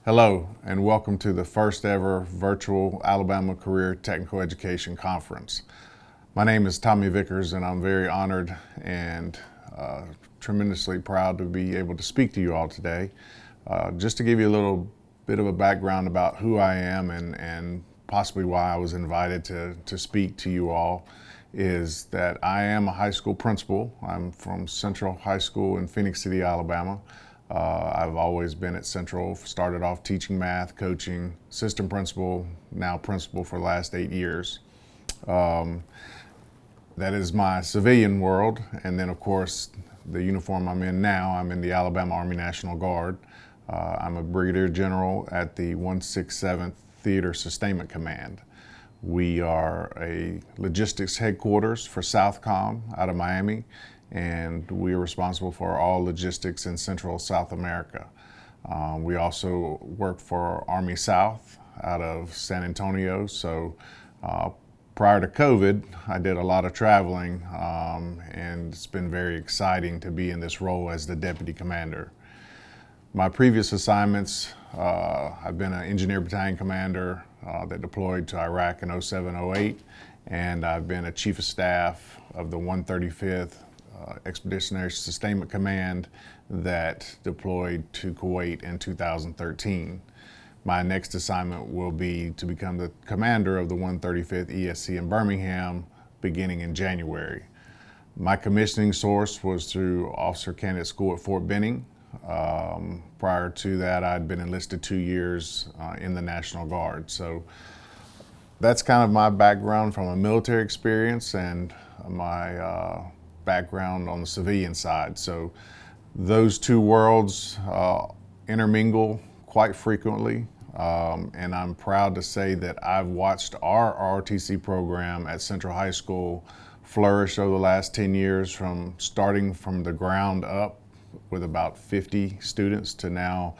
Hello, and welcome to the first ever virtual Alabama Career Technical Education Conference. My name is Tommy Vickers, and I'm very honored and tremendously proud to be able to speak to you all today. Just to give you a little bit of a background about who I am and possibly why I was invited to speak to you all is that I am a high school principal. I'm from Central High School in Phoenix City, Alabama. I've always been at Central, started off teaching math, coaching, assistant principal, now principal for the last 8 years. That is my civilian world, and then of course the uniform I'm in now, I'm in the Alabama Army National Guard. I'm a Brigadier General at the 167th Theater Sustainment Command. We are a logistics headquarters for Southcom out of Miami, and we are responsible for all logistics in Central South America. We also work for Army South out of San Antonio. So prior to COVID, I did a lot of traveling, and it's been very exciting to be in this role as the Deputy Commander. My previous assignments, I've been an Engineer Battalion Commander that deployed to Iraq in 07-08, and I've been a Chief of Staff of the 135th Expeditionary Sustainment Command that deployed to Kuwait in 2013. My next assignment will be to become the commander of the 135th ESC in Birmingham beginning in January. My commissioning source was through Officer Candidate School at Fort Benning. Prior to that, I'd been enlisted 2 years in the National Guard. So that's kind of my background from a military experience and my background on the civilian side. So those two worlds intermingle quite frequently, and I'm proud to say that I've watched our ROTC program at Central High School flourish over the last 10 years, from starting from the ground up with about 50 students to now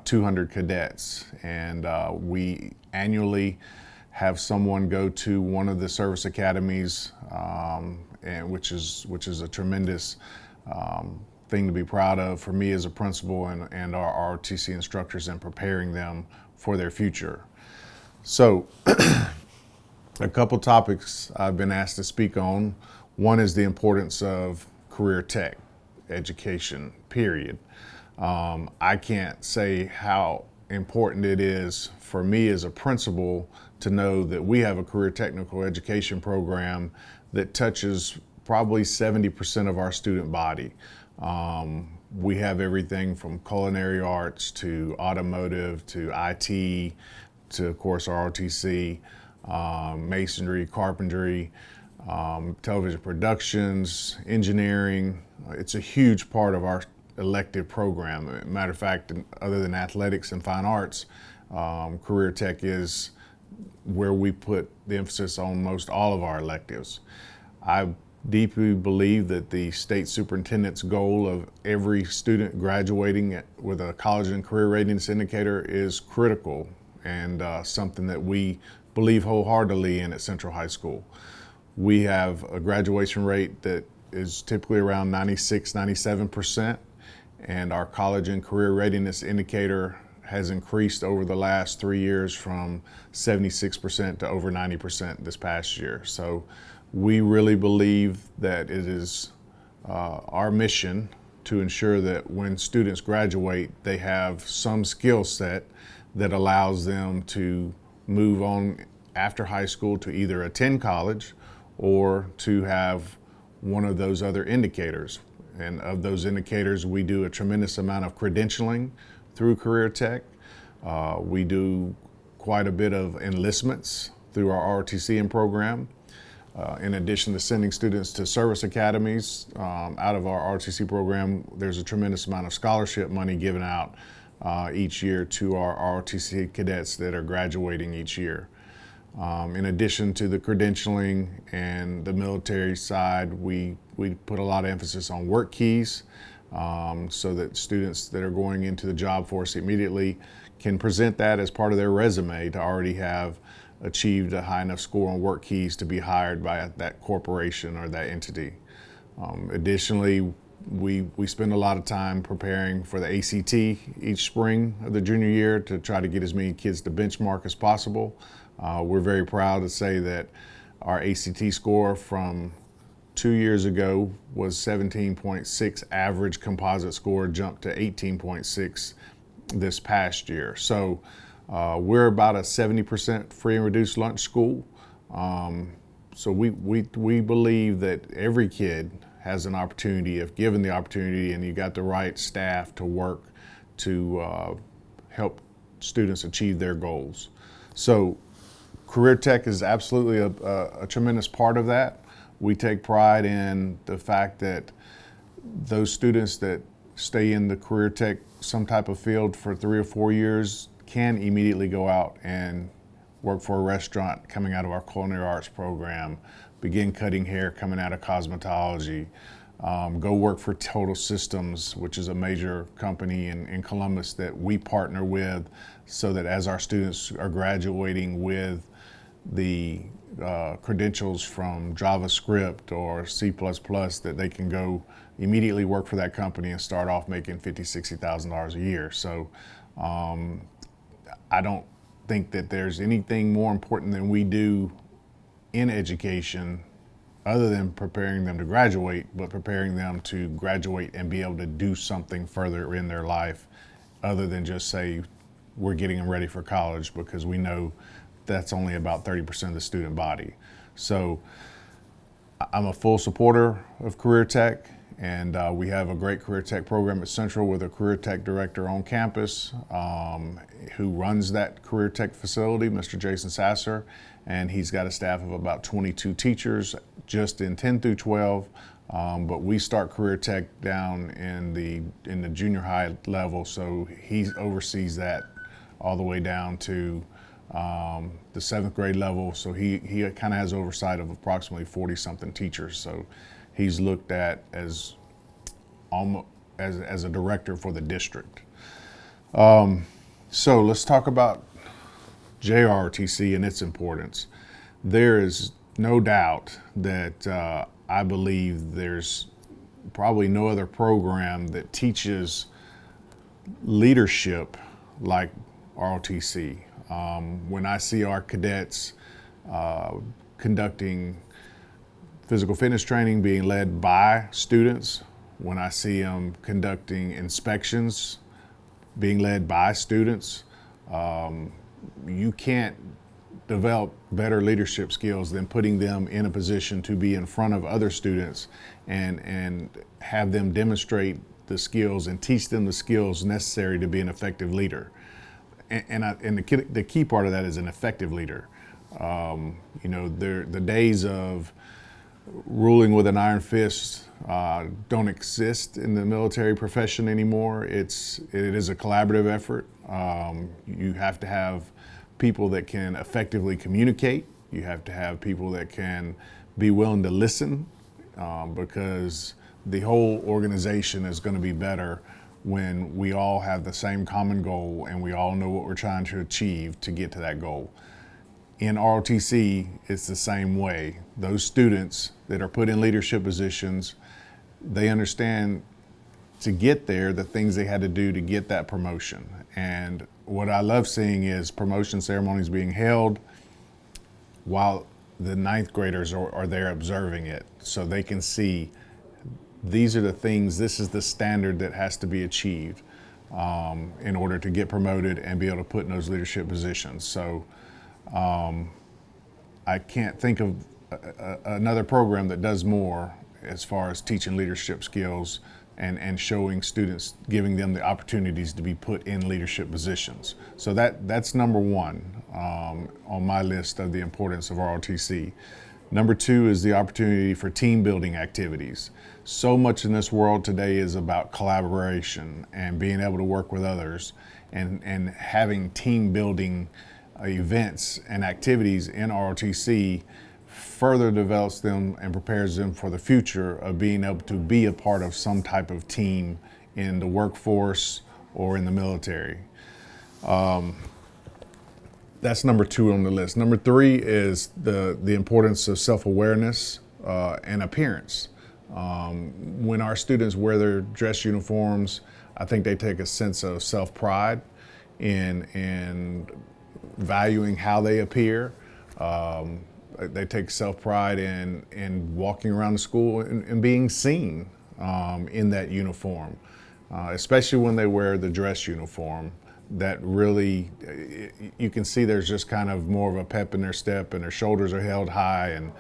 200 cadets. And we annually have someone go to one of the service academies, and which is a tremendous thing to be proud of for me as a principal and our ROTC instructors in preparing them for their future. So a couple topics I've been asked to speak on. One is the importance of career tech education, period. I can't say how important it is for me as a principal to know that we have a career technical education program that touches probably 70% of our student body. We have everything from culinary arts to automotive to IT to, of course, ROTC, masonry, carpentry, television productions, engineering. It's a huge part of our elective program. Matter of fact, other than athletics and fine arts, career tech is where we put the emphasis on most all of our electives. I deeply believe that the state superintendent's goal of every student graduating with a college and career readiness indicator is critical, and something that we believe wholeheartedly in at Central High School. We have a graduation rate that is typically around 96-97%, and our college and career readiness indicator has increased over the last 3 years from 76% to over 90% this past year. So we really believe that it is our mission to ensure that when students graduate, they have some skill set that allows them to move on after high school to either attend college or to have one of those other indicators. And of those indicators, we do a tremendous amount of credentialing through Career Tech. We do quite a bit of enlistments through our ROTC program. In addition to sending students to service academies, out of our ROTC program, there's a tremendous amount of scholarship money given out each year to our ROTC cadets that are graduating each year. In addition to the credentialing and the military side, we put a lot of emphasis on work keys, so that students that are going into the job force immediately can present that as part of their resume to already have achieved a high enough score on work keys to be hired by that corporation or that entity. Additionally, we spend a lot of time preparing for the ACT each spring of the junior year to try to get as many kids to benchmark as possible. We're very proud to say that our ACT score from 2 years ago was 17.6 average composite score, jumped to 18.6 this past year. So we're about a 70% free and reduced lunch school. So we believe that every kid has an opportunity, if given the opportunity and you got the right staff to work to help students achieve their goals. So Career Tech is absolutely a tremendous part of that. We take pride in the fact that those students that stay in the Career Tech, some type of field for 3 or 4 years, can immediately go out and work for a restaurant coming out of our culinary arts program, begin cutting hair coming out of cosmetology, go work for Total Systems, which is a major company in Columbus that we partner with, so that as our students are graduating with the credentials from JavaScript or C++, that they can go immediately work for that company and start off making $50,000, $60,000 a year. So I don't think that there's anything more important than we do in education other than preparing them to graduate, but preparing them to graduate and be able to do something further in their life other than just say we're getting them ready for college, because we know that's only about 30% of the student body. So I'm a full supporter of Career Tech, and we have a great Career Tech program at Central with a Career Tech director on campus who runs that Career Tech facility, Mr. Jason Sasser, and he's got a staff of about 22 teachers just in 10 through 12. But we start Career Tech down in the junior high level, so he oversees that all the way down to the 7th grade level. So he kind of has oversight of approximately 40-something teachers. So he's looked at as a director for the district. So let's talk about JROTC and its importance. There is no doubt that I believe there's probably no other program that teaches leadership like ROTC. When I see our cadets conducting physical fitness training being led by students, when I see them conducting inspections being led by students, you can't develop better leadership skills than putting them in a position to be in front of other students and have them demonstrate the skills and teach them the skills necessary to be an effective leader. And the key part of that is an effective leader. The days of ruling with an iron fist don't exist in the military profession anymore. It is a collaborative effort. You have to have people that can effectively communicate. You have to have people that can be willing to listen, because the whole organization is going to be better when we all have the same common goal and we all know what we're trying to achieve to get to that goal. In ROTC, it's the same way. Those students that are put in leadership positions, they understand to get there the things they had to do to get that promotion. And what I love seeing is promotion ceremonies being held while the 9th graders are there observing it, so they can see these are the things, this is the standard that has to be achieved in order to get promoted and be able to put in those leadership positions. So I can't think of another program that does more as far as teaching leadership skills and showing students, giving them the opportunities to be put in leadership positions. So that's number one on my list of the importance of ROTC. Number two is the opportunity for team building activities. So much in this world today is about collaboration and being able to work with others, and having team building events and activities in ROTC further develops them and prepares them for the future of being able to be a part of some type of team in the workforce or in the military. That's number two on the list. Number three is the importance of self-awareness and appearance. When our students wear their dress uniforms, I think they take a sense of self-pride in valuing how they appear. They take self-pride in walking around the school and being seen in that uniform, especially when they wear the dress uniform. That really, you can see there's just kind of more of a pep in their step, and their shoulders are held high, and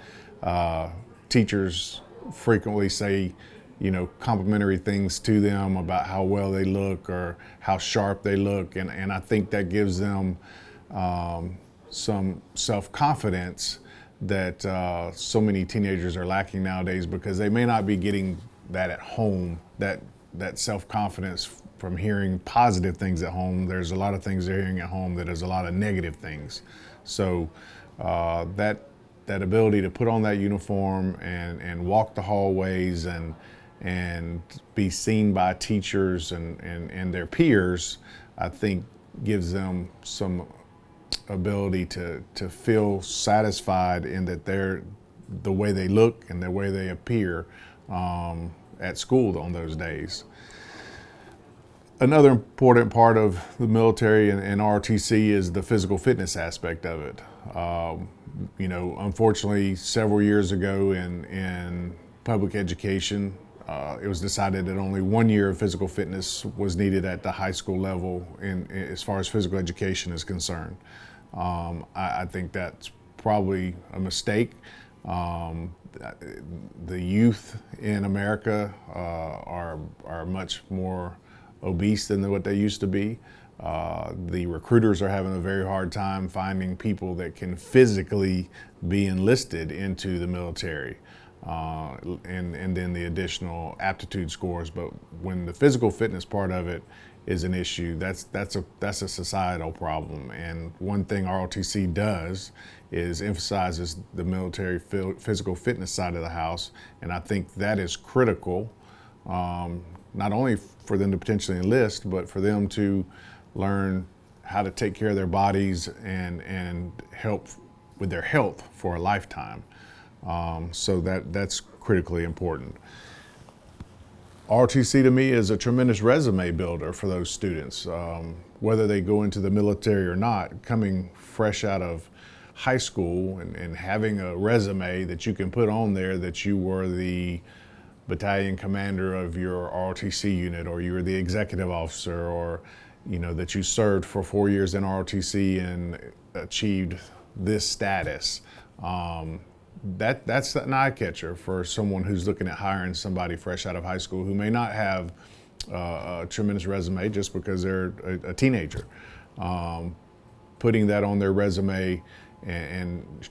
teachers frequently say, complimentary things to them about how well they look or how sharp they look, and I think that gives them some self-confidence that so many teenagers are lacking nowadays, because they may not be getting that at home, that self-confidence from hearing positive things at home. There's a lot of things they're hearing at home that is a lot of negative things. So that ability to put on that uniform and walk the hallways and be seen by teachers and their peers, I think gives them some ability to feel satisfied in that they're the way they look and the way they appear at school on those days. Another important part of the military and ROTC is the physical fitness aspect of it. Unfortunately, several years ago in public education, it was decided that only 1 year of physical fitness was needed at the high school level as far as physical education is concerned. I think that's probably a mistake. The youth in America are much more obese than what they used to be. The recruiters are having a very hard time finding people that can physically be enlisted into the military, and then the additional aptitude scores. But when the physical fitness part of it is an issue, that's a societal problem. And one thing ROTC does is emphasizes the military physical fitness side of the house, and I think that is critical, not only for them to potentially enlist, but for them to learn how to take care of their bodies and help with their health for a lifetime. So that's critically important. ROTC to me is a tremendous resume builder for those students, whether they go into the military or not. Coming fresh out of high school and having a resume that you can put on there that you were the battalion commander of your ROTC unit, or you were the executive officer, or that you served for 4 years in ROTC and achieved this status. That's an eye catcher for someone who's looking at hiring somebody fresh out of high school who may not have a tremendous resume just because they're a teenager. Putting that on their resume, and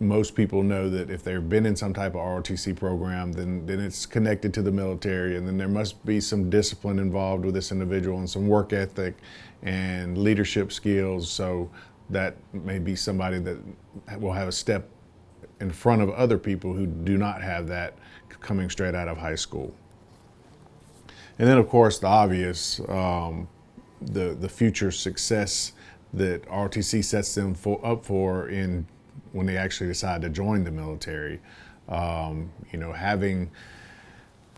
most people know that if they've been in some type of ROTC program, then it's connected to the military, and then there must be some discipline involved with this individual and some work ethic and leadership skills. So that may be somebody that will have a step in front of other people who do not have that coming straight out of high school. And then, of course, the obvious, the future success that ROTC sets them up for when they actually decide to join the military. Having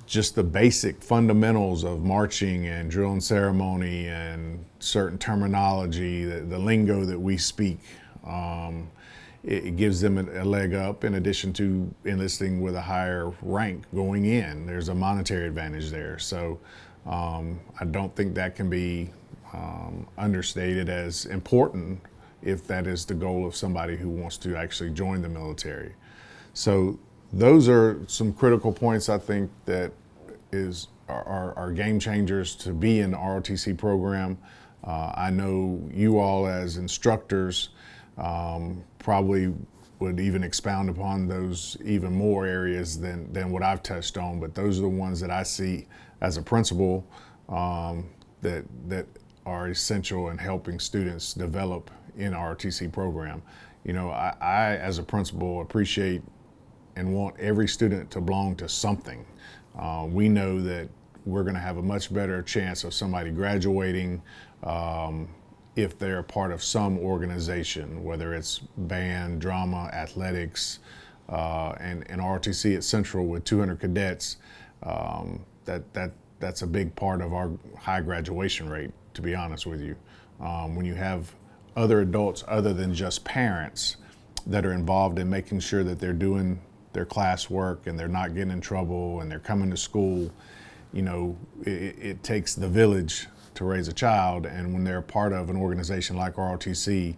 just the basic fundamentals of marching and drill and ceremony and certain terminology, the lingo that we speak, it gives them a leg up, in addition to enlisting with a higher rank going in. There's a monetary advantage there. So I don't think that can be understated as important if that is the goal of somebody who wants to actually join the military. So those are some critical points I think that are game changers to be in the ROTC program. I know you all as instructors probably would even expound upon those even more areas than what I've touched on, but those are the ones that I see as a principal that are essential in helping students develop in our ROTC program. I as a principal appreciate and want every student to belong to something. We know that we're going to have a much better chance of somebody graduating if they're a part of some organization, whether it's band, drama, athletics, and ROTC at Central with 200 cadets, that's a big part of our high graduation rate, to be honest with you. When you have other adults other than just parents that are involved in making sure that they're doing their classwork and they're not getting in trouble and they're coming to school, it takes the village to raise a child, and when they're part of an organization like ROTC,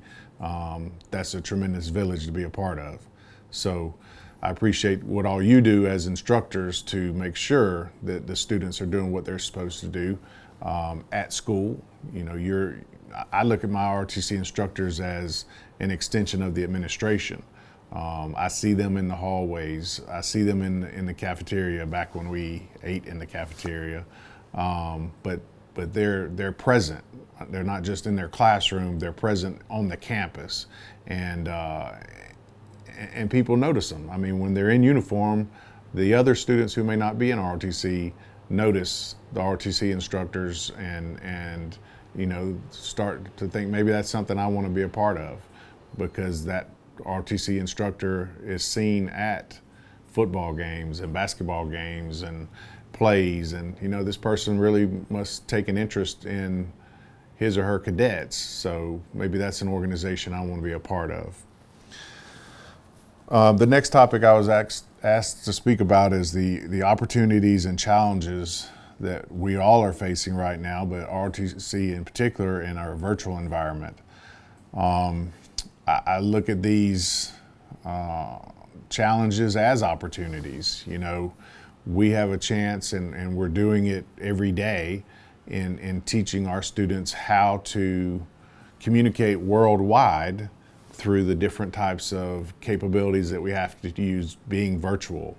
that's a tremendous village to be a part of. So I appreciate what all you do as instructors to make sure that the students are doing what they're supposed to do at school. I look at my ROTC instructors as an extension of the administration. I see them in the hallways. I see them in the cafeteria back when we ate in the cafeteria. But they're present. They're not just in their classroom. They're present on the campus, and people notice them. I mean, when they're in uniform, the other students who may not be in ROTC notice the ROTC instructors and start to think maybe that's something I want to be a part of, because that ROTC instructor is seen at football games and basketball games and plays, and this person really must take an interest in his or her cadets, so maybe that's an organization I want to be a part of. The next topic I was asked to speak about is the opportunities and challenges that we all are facing right now, but ROTC in particular in our virtual environment. I look at these challenges as opportunities. We have a chance, and we're doing it every day in teaching our students how to communicate worldwide through the different types of capabilities that we have to use being virtual,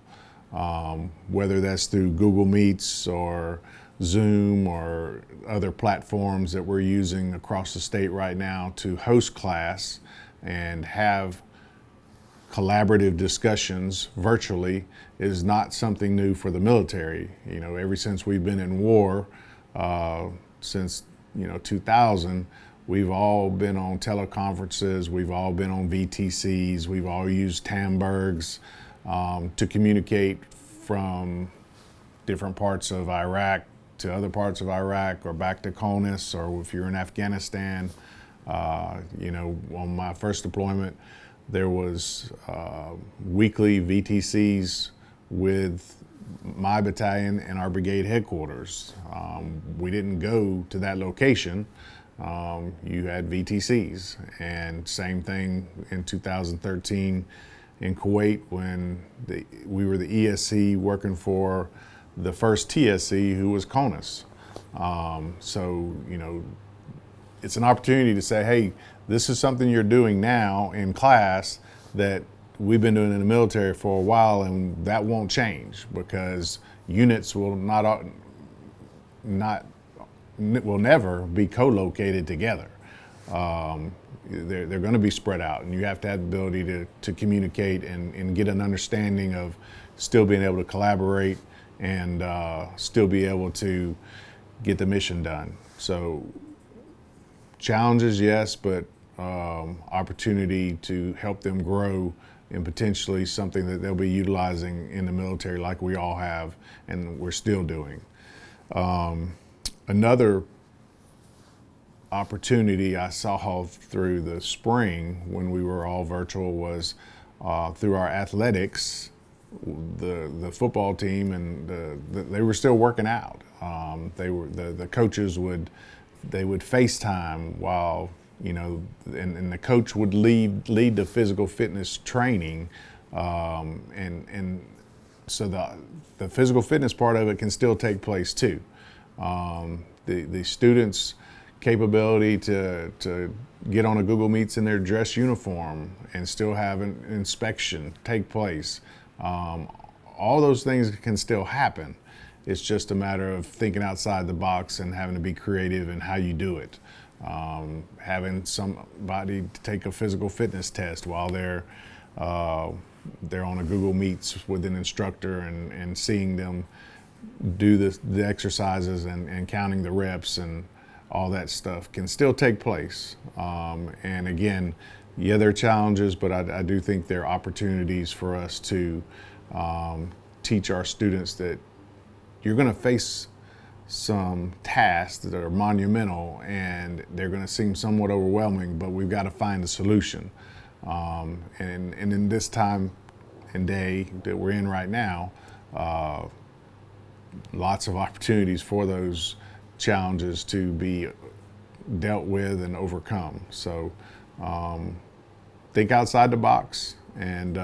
whether that's through Google Meets or Zoom or other platforms that we're using across the state right now to host class and have collaborative discussions virtually is not something new for the military. Ever since we've been in war, since 2000, we've all been on teleconferences, we've all been on VTCs, we've all used Tambergs to communicate from different parts of Iraq to other parts of Iraq, or back to CONUS, or if you're in Afghanistan. On my first deployment, there was weekly VTCs with my battalion and our brigade headquarters. We didn't go to that location. You had VTCs, and same thing in 2013 in Kuwait when we were the ESC working for the first TSC, who was CONUS. It's an opportunity to say, hey, this is something you're doing now in class that we've been doing in the military for a while, and that won't change because units will never be co-located together. They're going to be spread out, and you have to have the ability to communicate and get an understanding of still being able to collaborate and still be able to get the mission done. So challenges, yes, but opportunity to help them grow and potentially something that they'll be utilizing in the military like we all have and we're still doing. Another opportunity I saw through the spring when we were all virtual was through our athletics. The football team and they were still working out. The coaches would FaceTime while and the coach would lead the physical fitness training, and so the physical fitness part of it can still take place too. The students' capability to get on a Google Meets in their dress uniform and still have an inspection take place. All those things can still happen. It's just a matter of thinking outside the box and having to be creative in how you do it. Having somebody take a physical fitness test while they're on a Google Meets with an instructor and seeing them do the exercises and counting the reps and all that stuff can still take place. And again, Yeah, there are challenges, but I do think there are opportunities for us to teach our students that you're going to face some tasks that are monumental and they're going to seem somewhat overwhelming, but we've got to find a solution. And in this time and day that we're in right now, lots of opportunities for those challenges to be dealt with and overcome. So think outside the box and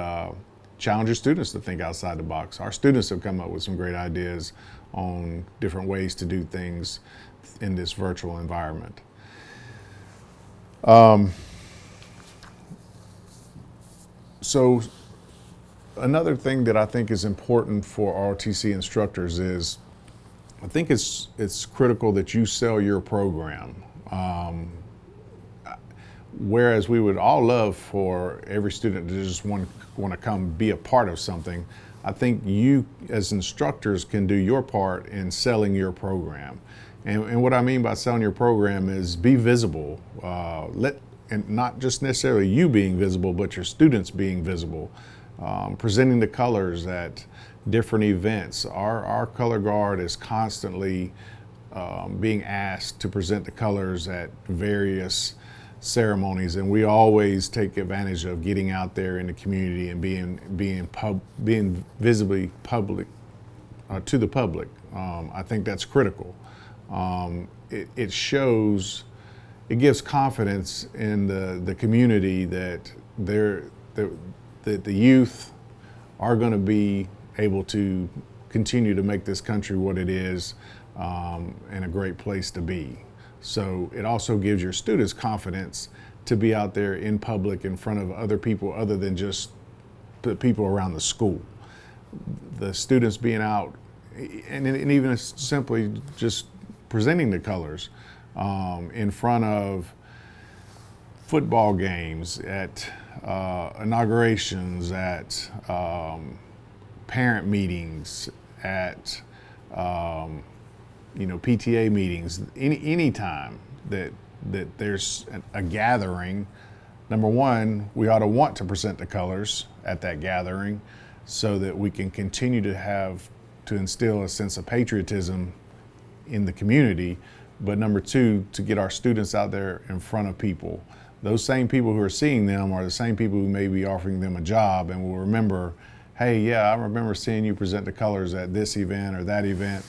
challenge your students to think outside the box. Our students have come up with some great ideas on different ways to do things in this virtual environment. So another thing that I think is important for ROTC instructors is I think it's critical that you sell your program. Whereas we would all love for every student to just want to come be a part of something, I think you as instructors can do your part in selling your program. And what I mean by selling your program is be visible. And not just necessarily you being visible, but your students being visible. Presenting the colors at different events. Our color guard is constantly being asked to present the colors at various ceremonies, and we always take advantage of getting out there in the community and being visibly public to the public. I think that's critical. It shows, it gives confidence in the community that the youth are going to be able to continue to make this country what it is, and a great place to be. So it also gives your students confidence to be out there in public in front of other people other than just the people around the school. The students being out and even simply just presenting the colors in front of football games, at inaugurations, at parent meetings, at PTA meetings, any time that there's a gathering. Number one, we ought to want to present the colors at that gathering so that we can continue to instill a sense of patriotism in the community. But number two, to get our students out there in front of people. Those same people who are seeing them are the same people who may be offering them a job and will remember, hey, yeah, I remember seeing you present the colors at this event or that event.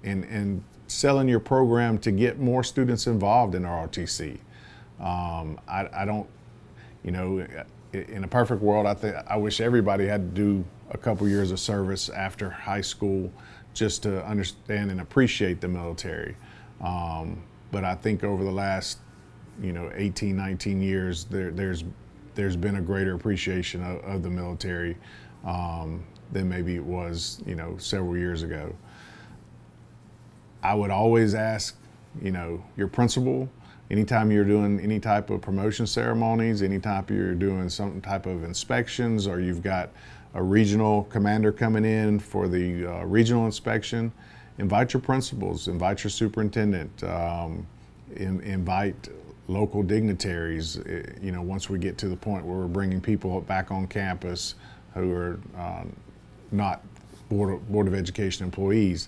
And selling your program to get more students involved in ROTC. I don't, in a perfect world, I wish everybody had to do a couple years of service after high school just to understand and appreciate the military. But I think over the last, 18, 19 years, there's been a greater appreciation of the military than maybe it was, several years ago. I would always ask, your principal, anytime you're doing any type of promotion ceremonies, anytime you're doing some type of inspections, or you've got a regional commander coming in for the regional inspection, invite your principals, invite your superintendent, invite local dignitaries. Once we get to the point where we're bringing people back on campus who are not Board of Education employees.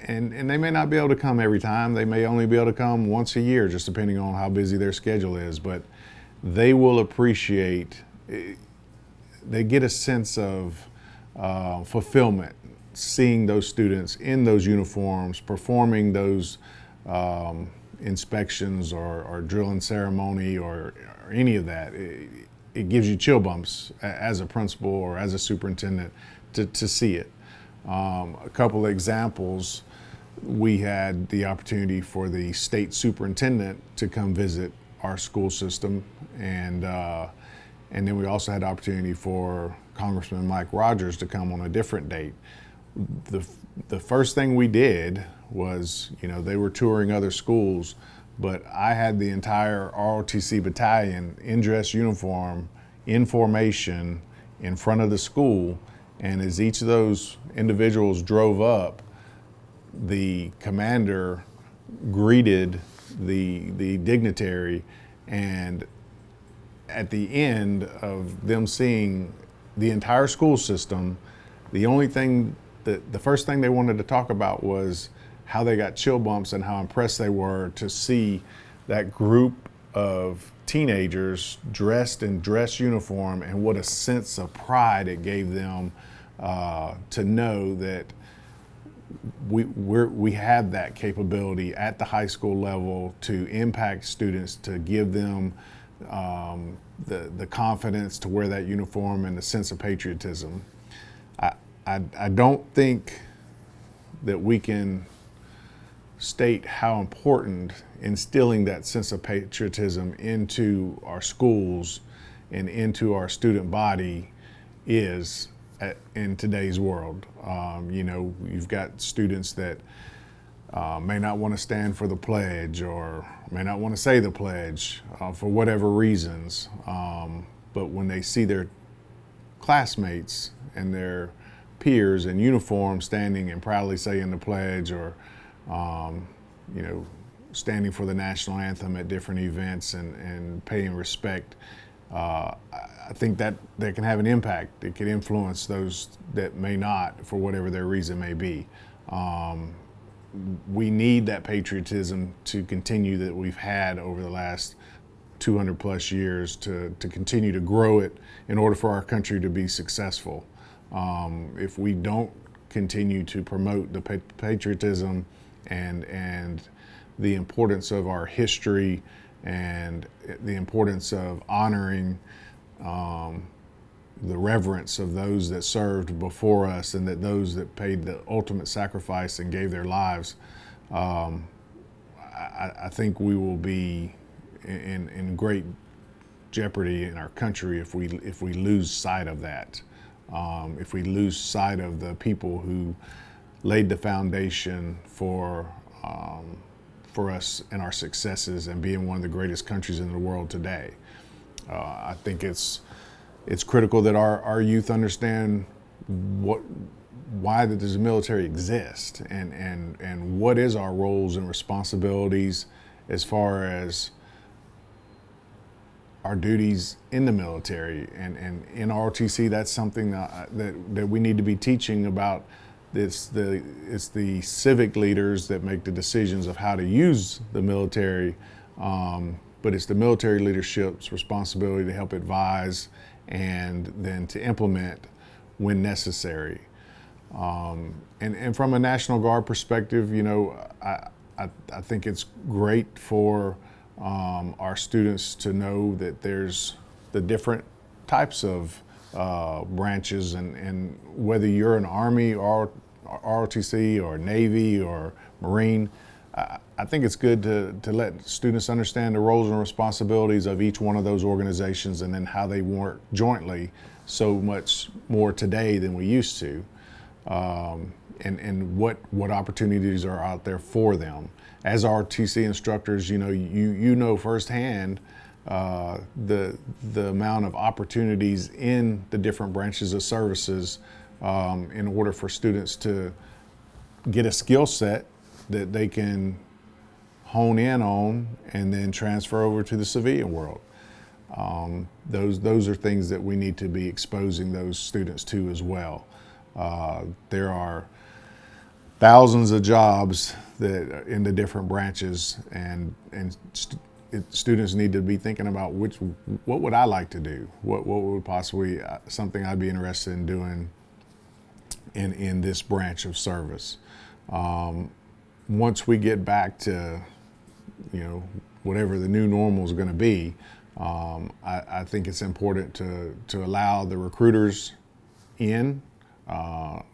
And they may not be able to come every time. They may only be able to come once a year, just depending on how busy their schedule is. But they will appreciate, they get a sense of fulfillment, seeing those students in those uniforms, performing those inspections or drilling ceremony or any of that. It gives you chill bumps as a principal or as a superintendent to see it. A couple of examples, we had the opportunity for the state superintendent to come visit our school system, and then we also had the opportunity for Congressman Mike Rogers to come on a different date. The first thing we did was, they were touring other schools, but I had the entire ROTC battalion in dress uniform, in formation, in front of the school. And as each of those individuals drove up, the commander greeted the dignitary And at the end of them seeing the entire school system, the first thing they wanted to talk about was how they got chill bumps and how impressed they were to see that group of teenagers dressed in dress uniform, and what a sense of pride it gave them to know that we have that capability at the high school level to impact students, to give them the confidence to wear that uniform and the sense of patriotism. I don't think that we can state how important instilling that sense of patriotism into our schools and into our student body is in today's world. You've got students that may not want to stand for the pledge or may not want to say the pledge for whatever reasons. But when they see their classmates and their peers in uniform standing and proudly saying the pledge, or standing for the national anthem at different events and paying respect, I think that can have an impact. It can influence those that may not, for whatever their reason may be. We need that patriotism to continue that we've had over the last 200 plus years to continue to grow it in order for our country to be successful. If we don't continue to promote the patriotism and the importance of our history and the importance of honoring the reverence of those that served before us and that those that paid the ultimate sacrifice and gave their lives, I think we will be in great jeopardy in our country if we lose sight of that. If we lose sight of the people who laid the foundation for us and our successes and being one of the greatest countries in the world today. I think it's critical that our youth understand why does the military exist, and what is our roles and responsibilities as far as our duties in the military. And in ROTC, that's something that we need to be teaching about. It's the civic leaders that make the decisions of how to use the military, but it's the military leadership's responsibility to help advise and then to implement when necessary. And from a National Guard perspective, I think it's great for our students to know that there's the different types of branches, and whether you're an Army or ROTC or Navy or Marine, I think it's good to let students understand the roles and responsibilities of each one of those organizations, and then how they work jointly so much more today than we used to, and what opportunities are out there for them. As ROTC instructors, you know firsthand the amount of opportunities in the different branches of services in order for students to get a skill set that they can hone in on and then transfer over to the civilian world. Those are things that we need to be exposing those students to as well. There are thousands of jobs that in the different branches, and students need to be thinking about what would I like to do? What would possibly something I'd be interested in doing in this branch of service. Once we get back to whatever the new normal is going to be, I think it's important to allow the recruiters in.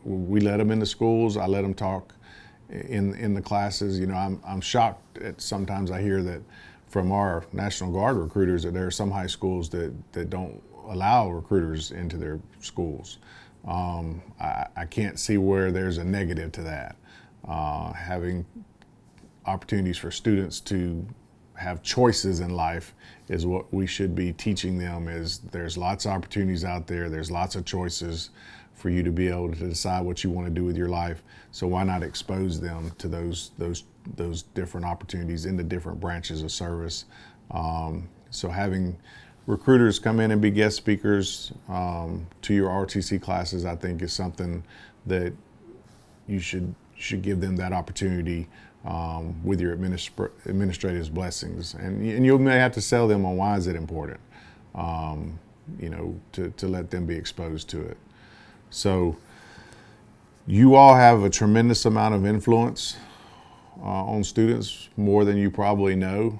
We let them into schools. I let them talk in the classes. I'm shocked at sometimes I hear that from our National Guard recruiters that there are some high schools that don't allow recruiters into their schools. I can't see where there's a negative to that. Having opportunities for students to have choices in life is what we should be teaching them. Is there's lots of opportunities out there. There's lots of choices for you to be able to decide what you want to do with your life. So why not expose them to those different opportunities in the different branches of service? So having recruiters come in and be guest speakers to your ROTC classes, I think, is something that you should give them that opportunity with your administrative blessings. And you may have to sell them on why is it important, to let them be exposed to it. So you all have a tremendous amount of influence on students, more than you probably know.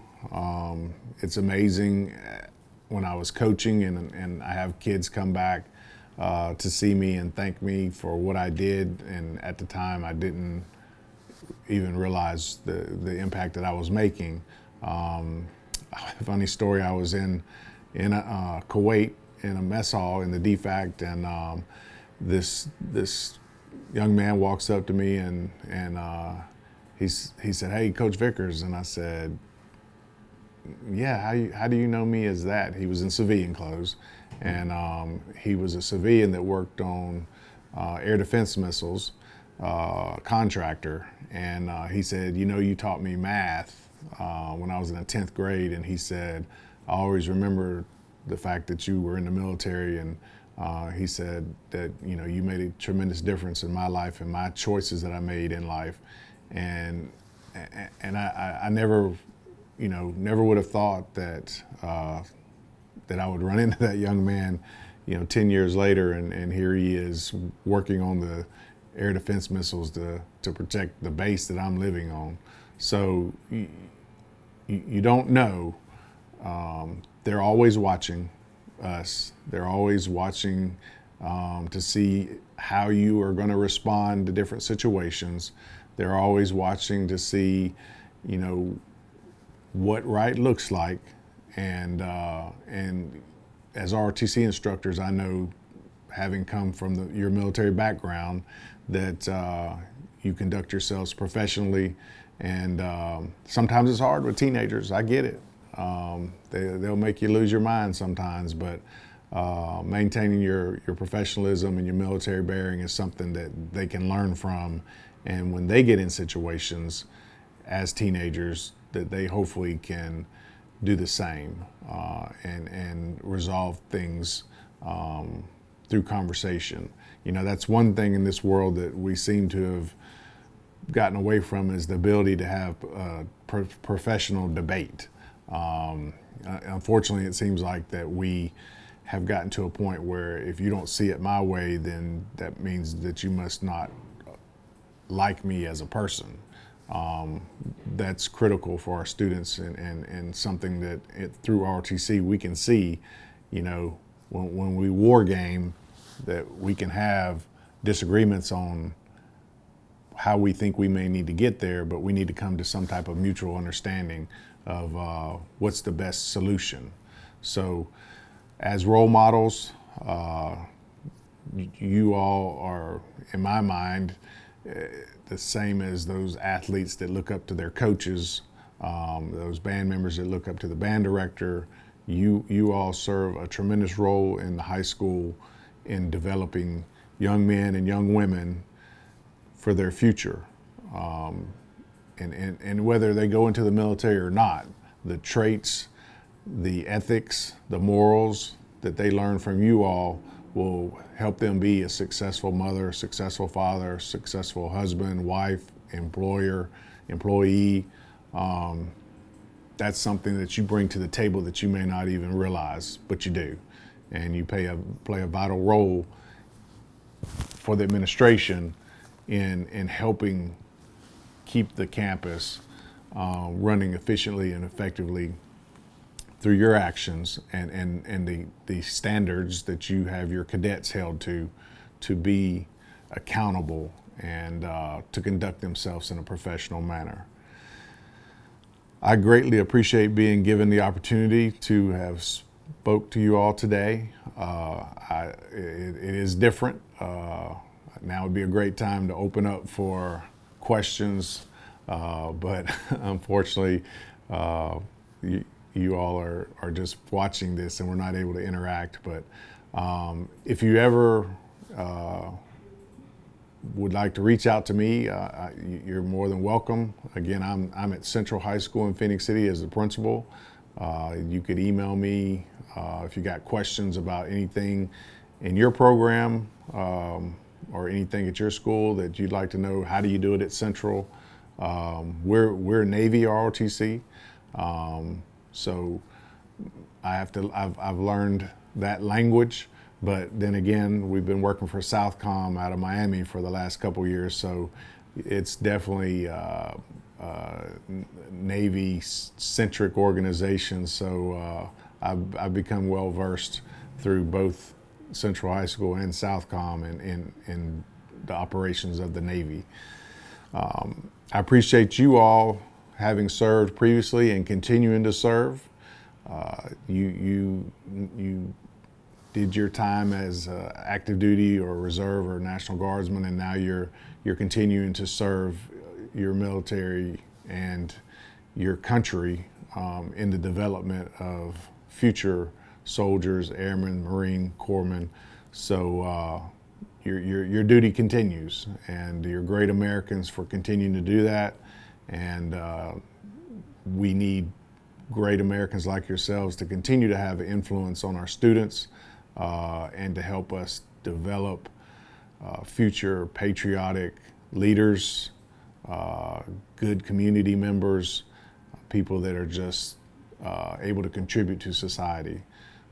It's amazing when I was coaching and I have kids come back to see me and thank me for what I did, and at the time I didn't even realize the impact that I was making. Funny story, I was in Kuwait in a mess hall in the DFAC, and this young man walks up to me and he said, "Hey, Coach Vickers," and I said, "Yeah, how do you know me as that?" He was in civilian clothes, and he was a civilian that worked on air defense missiles, contractor, and he said, "You taught me math when I was in the 10th grade," and he said, "I always remember the fact that you were in the military," and he said that you made a tremendous difference in my life and my choices that I made in life, and I never would have thought that that I would run into that young man 10 years later, and here he is working on the air defense missiles to protect the base that I'm living on. So you don't know. They're always watching us. They're always watching to see how you are going to respond to different situations. They're always watching to see, what right looks like. And as ROTC instructors, I know, having come from your military background, that you conduct yourselves professionally. And sometimes it's hard with teenagers. I get it. They'll make you lose your mind sometimes, but maintaining your professionalism and your military bearing is something that they can learn from. And when they get in situations as teenagers, that they hopefully can do the same and resolve things through conversation. That's one thing in this world that we seem to have gotten away from, is the ability to have professional debate. Unfortunately, it seems like that we have gotten to a point where if you don't see it my way, then that means that you must not like me as a person. That's critical for our students, and something that through ROTC we can see, when we war game, that we can have disagreements on how we think we may need to get there, but we need to come to some type of mutual understanding of what's the best solution. So as role models, you all are, in my mind, the same as those athletes that look up to their coaches, those band members that look up to the band director. You all serve a tremendous role in the high school in developing young men and young women for their future. And whether they go into the military or not, the traits, the ethics, the morals that they learn from you all will help them be a successful mother, successful father, successful husband, wife, employer, employee. That's something that you bring to the table that you may not even realize, but you do. And you play a vital role for the administration in helping keep the campus running efficiently and effectively through your actions and the standards that you have your cadets held to be accountable and to conduct themselves in a professional manner. I greatly appreciate being given the opportunity to have spoke to you all today. It is different. Now would be a great time to open up for questions, but unfortunately, you all are just watching this and we're not able to interact. But if you ever would like to reach out to me, you're more than welcome. Again, I'm at Central High School in Phoenix City as the principal. You could email me if you got questions about anything in your program or anything at your school that you'd like to know. How do you do it at Central? We're Navy ROTC, so I've learned that language. But then again, we've been working for Southcom out of Miami for the last couple years, so it's definitely Navy-centric organization. So I've become well versed through both Central High School and Southcom in the operations of the Navy. I appreciate you all having served previously and continuing to serve. You did your time as active duty or reserve or National Guardsman, and now you're continuing to serve your military and your country in the development of future soldiers, airmen, Marine, corpsmen. So your duty continues, and you're great Americans for continuing to do that. And we need great Americans like yourselves to continue to have influence on our students and to help us develop future patriotic leaders, good community members, people that are just able to contribute to society.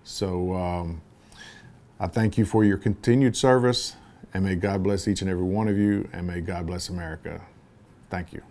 So I thank you for your continued service, and may God bless each and every one of you, and may God bless America. Thank you.